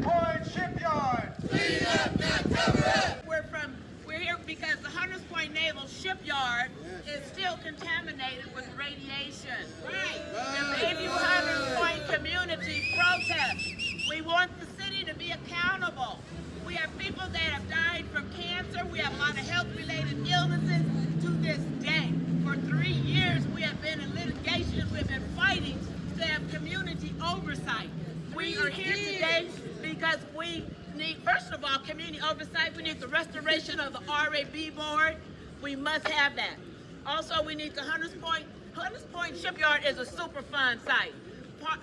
Point Shipyard. Clean up, not cover up. We're here because the Hunters Point Naval Shipyard is still contaminated with radiation. Right. The Bayview Hunters Point community protest. We want the city to be accountable. We have people that have died from cancer. We have a lot of health-related illnesses to this day. For 3 years, we have been in litigation. We've been fighting to have community oversight. We are here today because we need, first of all, community oversight. We need the restoration of the RAB board. We must have that. Also, we need the Hunters Point Shipyard is a Superfund site.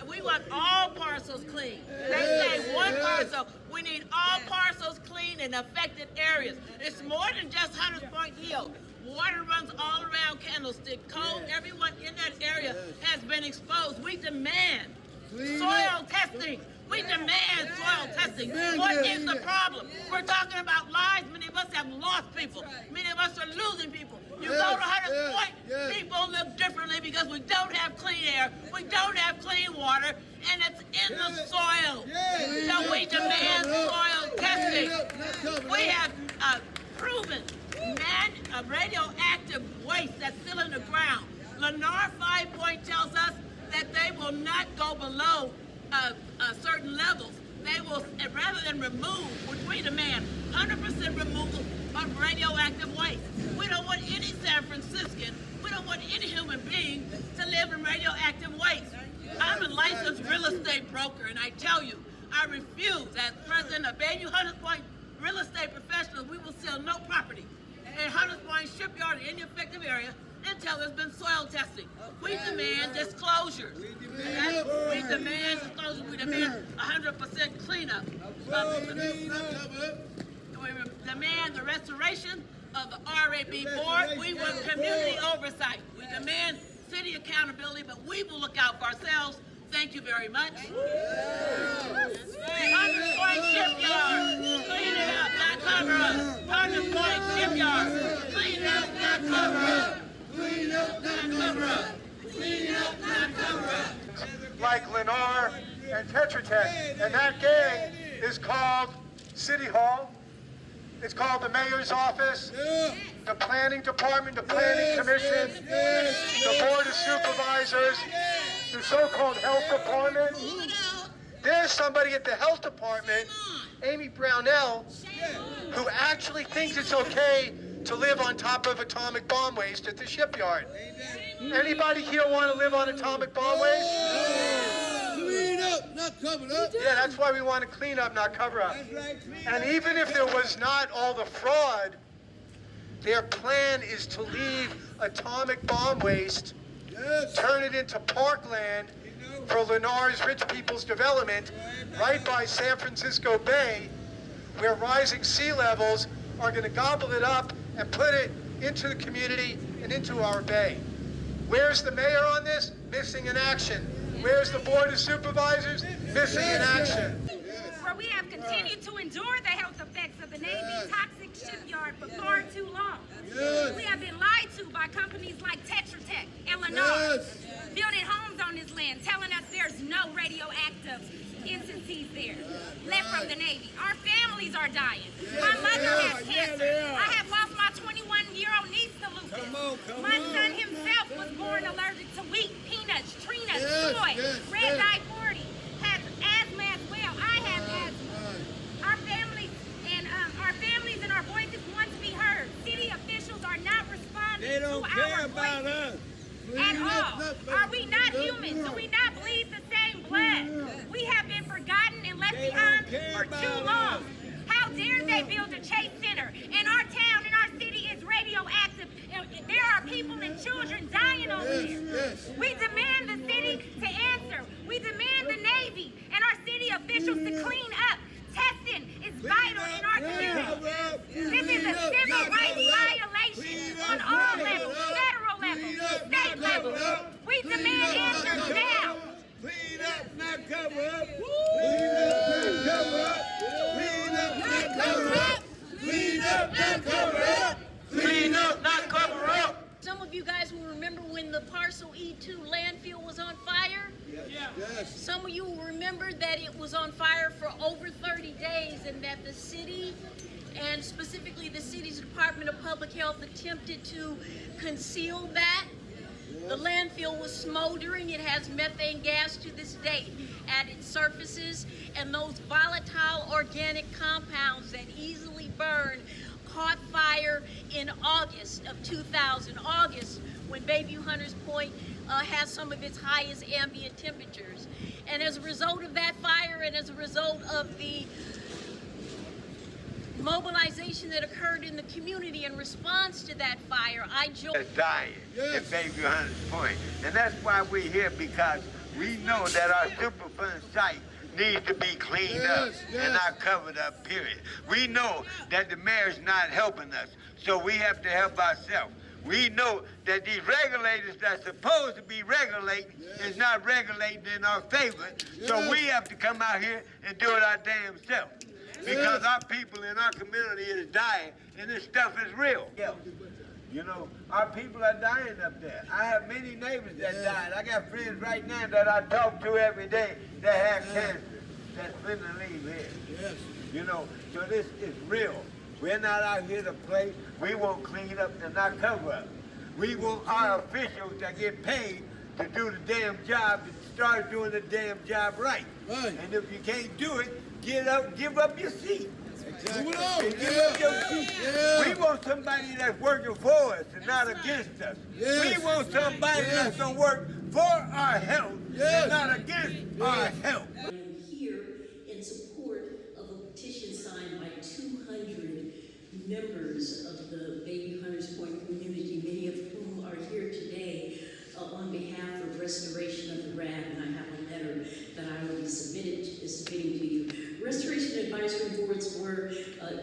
We want all parcels clean. They say one parcel. We need all parcels clean in affected areas. It's more than just Hunters Point Hill. Water runs all around Candlestick. Cold, everyone in that area has been exposed. We demand soil testing. We demand soil testing. What is the problem? We're talking about lives. Many of us have lost people. Many of us are losing people. You go to Hunters Point, people live differently because we don't have clean air, we don't have clean water, and it's in the soil. So we demand soil testing. We have proven radioactive waste that's still in the ground. Lennar 5 Point tells us that they will not go below certain levels. They will, rather than remove, which we demand, 100% removal of radioactive waste. We don't want any San Franciscan, we don't want any human being to live in radioactive waste. I'm a licensed real estate broker, and I tell you, I refuse, as president of Bayview Hunters Point Real Estate Professionals, we will sell no property in Hunters Point Shipyard in any effective area until there's been soil testing. We demand disclosures. We demand disclosures. We demand 100% cleanup. We demand the restoration of the RAB board. We want community oversight. We demand city accountability, but we will look out for ourselves. Thank you very much. Hunters Point Shipyard, clean it up, not cover up. Hunters Point Shipyard, clean it up, not cover up. Clean up, not cover up. Clean up, not cover up. Like Lennar and Tetra Tech. And that gang is called City Hall. It's called the Mayor's Office, the Planning Department, the Planning Commission, the Board of Supervisors, the so-called Health Department. There's somebody at the Health Department, Amy Brownell, who actually thinks it's okay to live on top of atomic bomb waste at the shipyard. Anybody here want to live on atomic bomb waste? Clean up, not cover up. Yeah, that's why we want to clean up, not cover up. And even if there was not all the fraud, their plan is to leave atomic bomb waste, turn it into parkland for Lennar's Rich People's Development right by San Francisco Bay, where rising sea levels are going to gobble it up and put it into the community and into our bay. Where's the mayor on this? Missing in action. Where's the Board of Supervisors? Missing in action. Where we have continued to endure the health effects of the Navy's toxic shipyard for far too long. We have been lied to by companies like Tetra Tech and Lennar, building homes on this land, telling us there's no radioactive instances there left from the Navy. Our families are dying. My mother has cancer. I have lost my 21-year-old niece to lupus. My son himself was born allergic to wheat, peanuts, tree nuts, soy, red dye 40, has asthma as well. I have asthma. Our families and our voices want to be heard. City officials are not responding They don't to care our about voices us. at all. Are we not human? Do we not bleed the same blood? We have been forgotten and left behind for too long. How dare they build a Chase Center? And our town and our city is radioactive. There are people and children dying over there. We demand the city to answer. We demand the Navy and our city officials to clean up. Testing is vital in our community. This is a civil rights violation on all levels, federal level, state level. We demand answers now. Clean up, not cover up. Clean up, not cover up. Clean up, not cover up. Clean up, not cover up. Clean up, not cover up. Some of you guys will remember when the Parcel E2 landfill was on fire. Yes. Some of you will remember that it was on fire for over 30 and that the city, and specifically the city's Department of Public Health, attempted to conceal that. The landfill was smoldering. It has methane gas to this day at its surfaces, and those volatile organic compounds that easily burn caught fire in August of 2000, August, when Bayview Hunters Point has some of its highest ambient temperatures. And as a result of that fire, and as a result of the mobilization that occurred in the community in response to that fire, I joined. Dying at Bayview Hunters Point. And that's why we're here, because we know that our Superfund site needs to be cleaned up and not covered up, period. We know that the mayor's not helping us, so we have to help ourselves. We know that these regulators that's supposed to be regulating is not regulating in our favor, so we have to come out here and do it our damn self. Because our people in our community is dying, and this stuff is real. You know, our people are dying up there. I have many neighbors that died. I got friends right now that I talk to every day that have cancer, that's finna leave here. You know, so this is real. We're not out here to play. We want clean up and not cover up. We want our officials that get paid to do the damn job, to start doing the damn job right. And if you can't do it, get up, give up your seat. Give up your seat. We want somebody that's working for us and not against us. We want somebody that's gonna work for our health and not against our health. I am here in support of a petition signed by 200 members of the Bayview Hunters Point community, many of whom are here today on behalf of restoration of the RAB, and I have a letter that I will be submitting to you. Restoration advisory boards were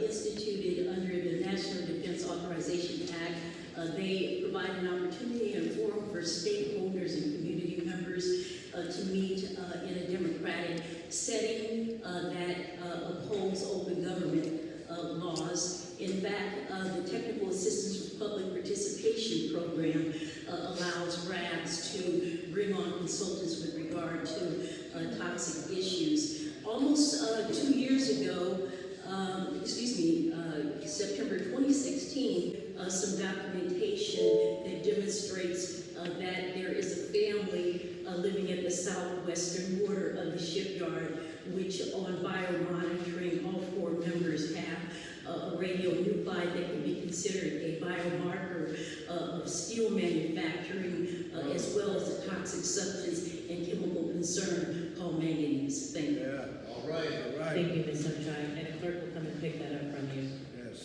instituted under the National Defense Authorization Act. They provide an opportunity and forum for stakeholders and community members to meet in a democratic setting that upholds open government laws. In fact, the Technical Assistance with Public Participation Program allows RABs to bring on consultants with regard to toxic issues. Almost 2 years ago, September 2016, some documentation that demonstrates that there is a family living at the southwestern border of the shipyard, which on biomonitoring, all 4 members have a radionuclide that can be considered a biomarker of steel manufacturing, as well as a toxic substance and chemical concern called manganese. Thank you. All right. Thank you, Ms. Sunshine. And the clerk will come and pick that up from you. Yes.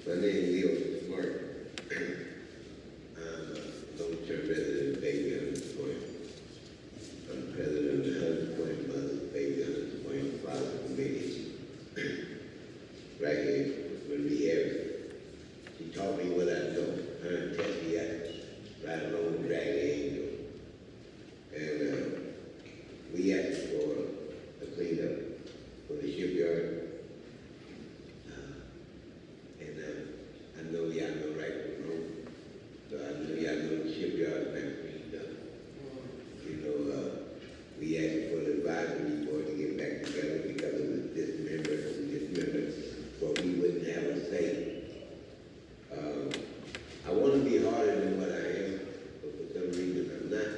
My name is Leo Martin. I'm a long-term resident of Bayview Hunters Point. I'm president of the Hunters Point Mother's Bayview Hunters Point Father Committee. Right here with me, Harris. She taught me what I know. Her and Tessie, I ride along with Dragon Angel. And we asked for a cleanup for the shipyard. I know y'all know right from wrong. So I know y'all know the shipyard never been done. You know, we asked for the advisory board to get back together because it was dismembered, but we wouldn't have a say. I want to be harder than what I am, but for some reason I'm not.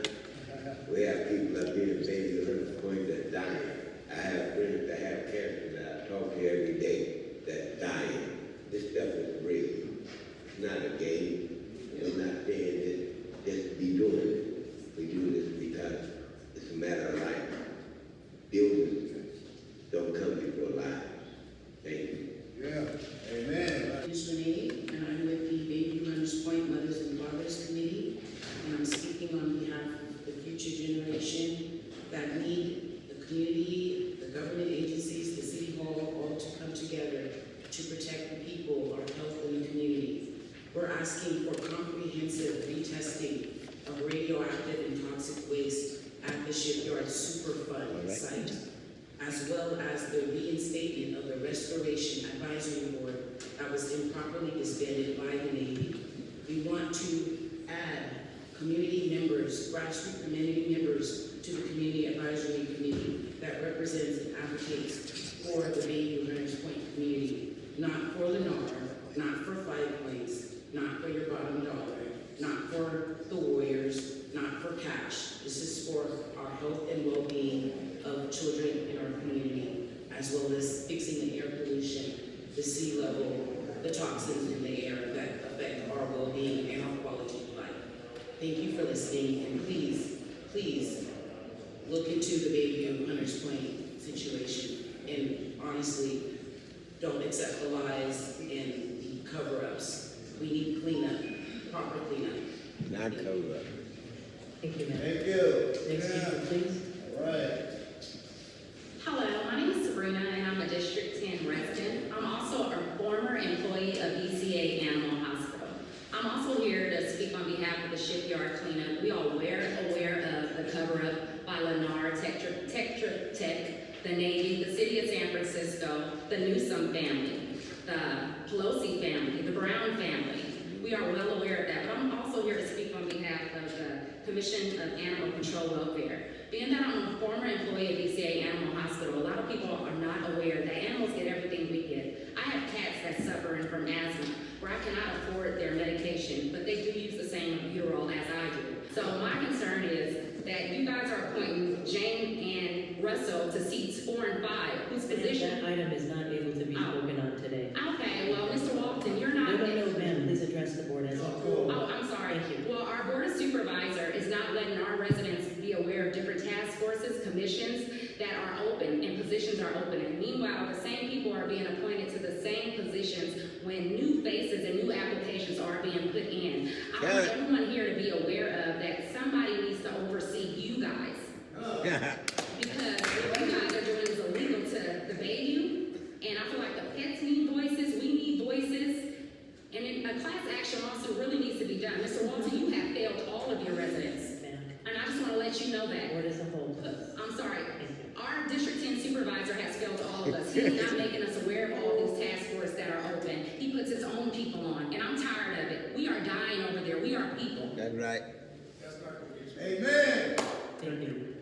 We have people up here in Bayview Hunters Point that dying. I have friends that have cancer that I talk to every day that's dying. This stuff is real. It's not a game. I'm not saying this just to be doing it. We do this because it's a matter of life. Buildings don't come before lives. Thank you. Yeah. Amen. Ms. Renee, and I'm with the Bayview Hunters Point Mothers and Fathers Committee, and I'm speaking on behalf of the future generation that need the community, the government agencies, the city hall, all to come together to protect the people, our health in the community. We're asking for comprehensive retesting of radioactive and toxic waste at the shipyard Superfund site, as well as the reinstatement of the Restoration Advisory Board that was improperly disbanded by the Navy. We want to add community members, grassroots community members to the Community Advisory Committee that represents and advocates for the Bayview Hunters Point community, not for Lennar, not for Five Points, not for your bottom dollar, not for the Warriors, not for cash. This is for our health and well-being of children in our community, as well as fixing the air pollution, the sea level, the toxins in the air that affect our well-being and our quality of life. Thank you for listening, and please, please look into the Bayview Hunters Point situation, and honestly, don't accept the lies and the cover-ups. We need cleanup, proper cleanup. Not cover up. Thank you, ma'am. Thank you. Next speaker, please. All right. Hello, my name is Sabrina and I'm a District 10 resident. I'm also a former employee of ECA Animal Hospital. I'm also here to speak on behalf of the shipyard cleanup. We are aware of the cover-up by Lennar, Tetra Tech, the Navy, the City of San Francisco, the Newsom family, the Pelosi family, the Brown family. We are well aware of that, but I'm also here to speak on behalf of the Commission of Animal Control Welfare. Being that I'm a former employee of ECA Animal Hospital, a lot of people are not aware that animals get everything we get. I have cats that's suffering from asthma, where I cannot afford their medication, but they do use the same albuterol as I do. So my concern is that you guys are appointing Jane and Russell to seats 4 and 5, whose position... That item is not able to be spoken on today. Okay, well, Mr. Walton, you're not... No, ma'am, please address the board as a whole. Oh, I'm sorry. Thank you. Well, our Board of Supervisor is not letting our residents be aware of different task forces, commissions that are open, and positions are open. And meanwhile, the same people are being appointed to the same positions when new faces and new applications are being put in. I want everyone here to be aware of that somebody needs to oversee you guys. Because what you guys are doing is illegal to the Bayview, and I feel like the pets need voices, we need voices, and a class action lawsuit really needs to be done. Mr. Walton, you have failed all of your residents, and I just want to let you know that. Board as a whole, please. I'm sorry. Our District 10 Supervisor has failed all of us. He's not making us aware of all these task forces that are open. He puts his own people on, and I'm tired of it. We are dying over there. We are people. That's right. Amen. Thank you.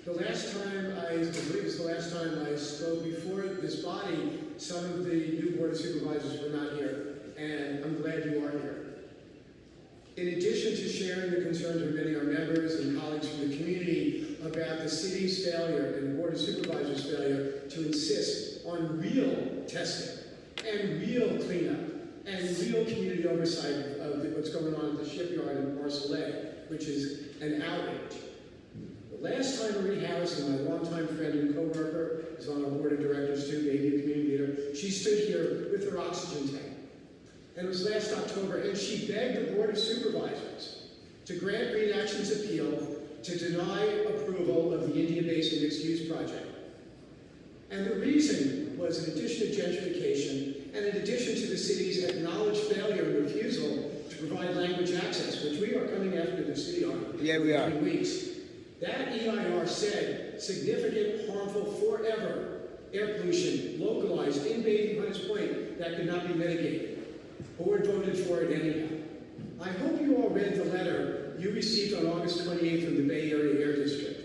The last time I believe it's the last time I spoke before this body, some of the new Board of Supervisors were not here, and I'm glad you are here. In addition to sharing the concerns of many of our members and colleagues from the community about the city's failure and the Board of Supervisors' failure to insist on real testing and real cleanup and real community oversight of what's going on at the shipyard in Parcel A, which is an outrage. The last time Marie Harrison, my longtime friend and co-worker, is on our board of directors too, Bayview Community Leader, she stood here with her oxygen tank. And it was last October, and she begged the Board of Supervisors to grant Greenaction's appeal to deny approval of the Indian Basin mixed-use project. And the reason was, in addition to gentrification, and in addition to the city's acknowledged failure and refusal to provide language access, which we are coming after the city on in weeks, that EIR said significant, harmful, forever air pollution localized in Bayview Hunters Point that could not be mitigated. Board voted for it anyhow. I hope you all read the letter you received on August 28th from the Bay Area Air District.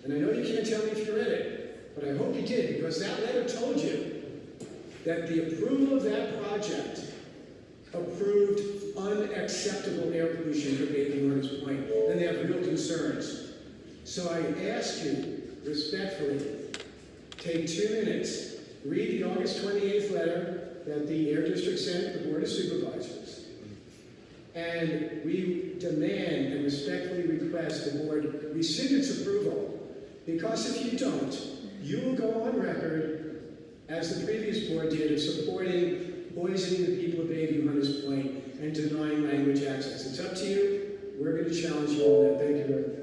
And I know you can't tell me if you read it, but I hope you did, because that letter told you that the approval of that project approved unacceptable air pollution for Bayview Hunters Point, and they have real concerns. So I ask you, respectfully, take 2 minutes, read the August 28th letter that the Air District sent to the Board of Supervisors, and we demand and respectfully request the Board rescind its approval, because if you don't, you will go on record, as the previous Board did, of supporting poisoning the people of Bayview Hunters Point and denying language access. It's up to you. We're going to challenge you on that. Thank you very much.